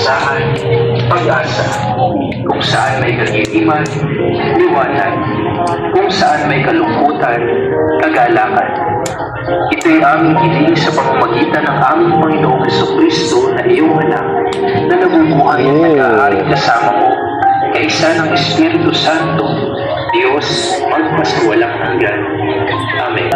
kasayahan, pag-asa. Kung saan may kagiliman, liwanag. Kung saan may kalungkutan, kagalakan. Ito'y aming hiling sa pamamagitan ng aming Panginoong Jesucristo na iyong anak, na nabubuhay at nag-aaring kasama mo, kaisa ng Espiritu Santo, Diyos, magpasawalang hanggan. Amen.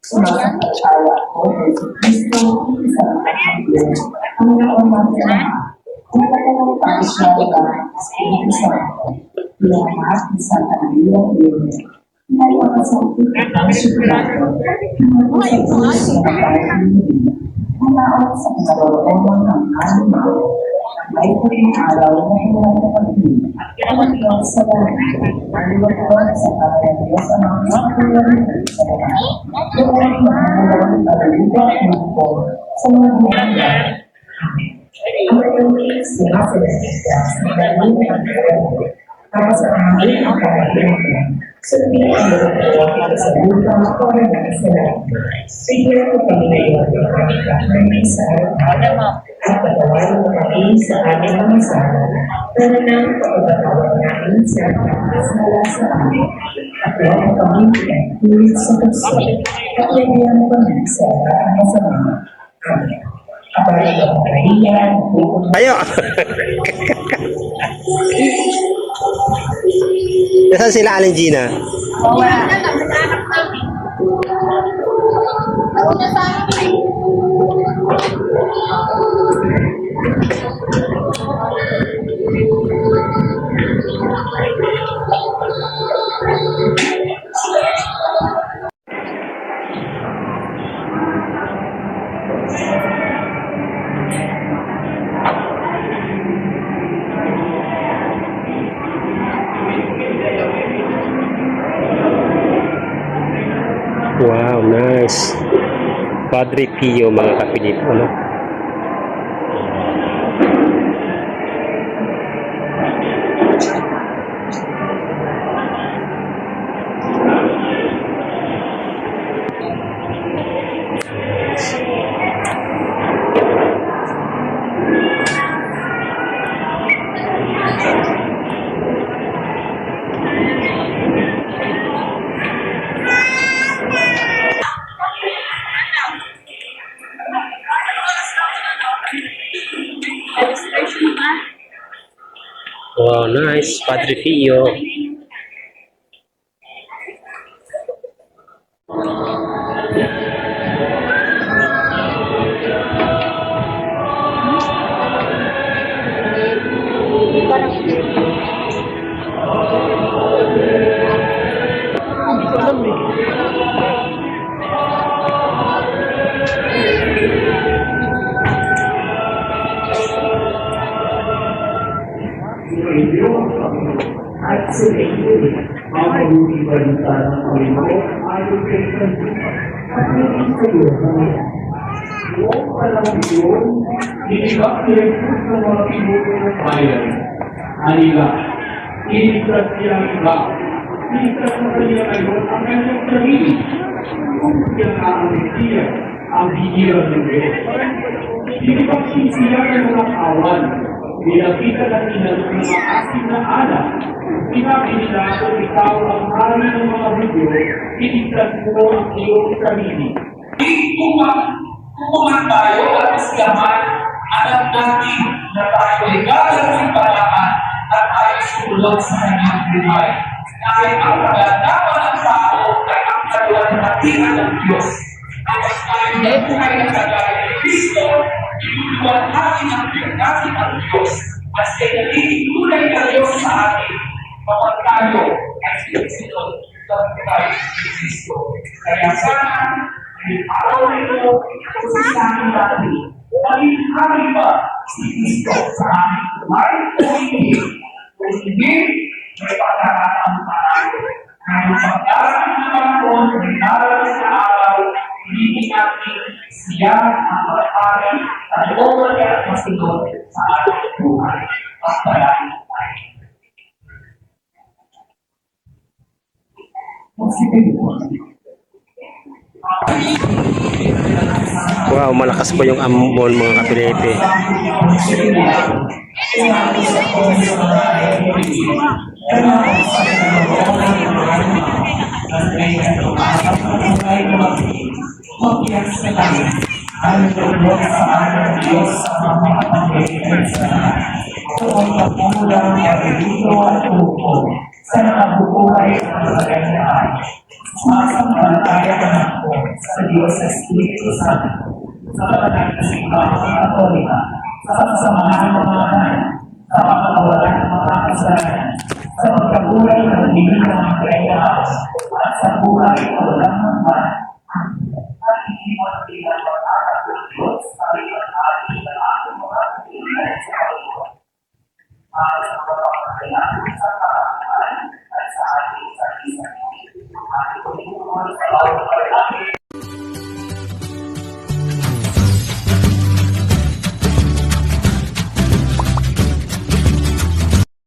Sumasampalataya ako kay Kristo isang ang nakamagana ang kanyang pagkasyawa sa Espiritu Santo ilahat sa kaniyang iyon na iwakasakit ang sukulado na magpasapos sa kapatid na naot sa kinaroroonan ng alma may puting araw na ilan na pag-ibig ang Diyos sa lahat ang liwanag sa kanyang Diyos ang mga kapatid sa lahat doon mahalawang pag-ibig mo sa mga mga ang pag-ibig sila sa Diyos na galing ang kanyang para sa amin ang kanyang sabihin ang mga sa lupa ko na sila bigyan ko kami na iwan ang may sa at patawarin mo kami sa aming mga sala para nang pagkakatawa namin sa pagkakasala sa amin at huwag mo kami pinagpilit sa puso at lagyan mo kami sa masama. Amen. Kapag ang kahiyan, Ayo! Nasaan sila, Aling Gina? Wow, nice. Padre Pio, mga kapilip. Ano? Wow, nice. Padre Pio. At sa iyo, mabuti balita ng Panginoon ayon kay Kristo. At hindi sa iyo, noong panahon iyon, inibak ni Jesus ng mga pinuno ng bayan. Anila, iligtas niya ang iba. Iligtas na kanya ngayon ang kanyang sarili. Kung siya nga ang Mesiya, ang bihira ng Diyos. Inibak siya ng mga kawan. Nilapitan ang inalok ng mga asin na anak. Sinabi nila kung ikaw ang hari ng mga Hudyo, iligtas mo ang iyong sarili. Kung tayo at islaman, alam natin na tayo ay gagawin at tayo sumunod sa kanyang buhay. Dahil ang pagkatawa ng tao ay ang kaluwalhatian ng Diyos. Kapag tayo ay buhay na kagaya ni Kristo, iluwalhati ng natin ang Diyos at siya'y nagiging tunay na Diyos sa atin kapag tayo ay sinusunod sa buhay ni Kristo. Kaya sana, ang araw na ito, kung sa akin natin, maging kami ba si Kristo sa aming buhay o hindi? Kung hindi, may pagkakataon pa tayo. Ngayong pagdarang na Panginoon, may darating na araw, hindi natin siya ang mag-ari at umuli at masunod sa ating buhay. At palagi tayo. Wow, malakas po yung ambon mga kapilete. Sa nakabubuhay sa magandaan. Sumasampalataya ka na po sa Diyos sa Espiritu Santo, sa kapatid na simbahan ng Katolika, sa kasamahan ng mga anak, sa pagkakawalan ng mga kasalanan, sa pagkabuhay ng hindi ng mga kailangan, at sa buhay na walang hanggan. At hindi mo na bilang mag-anak ng Diyos sa liwan ating ng ating mga kailangan sa Panginoon. At sa pagkakailangan sa karapatan at sa ating sarili.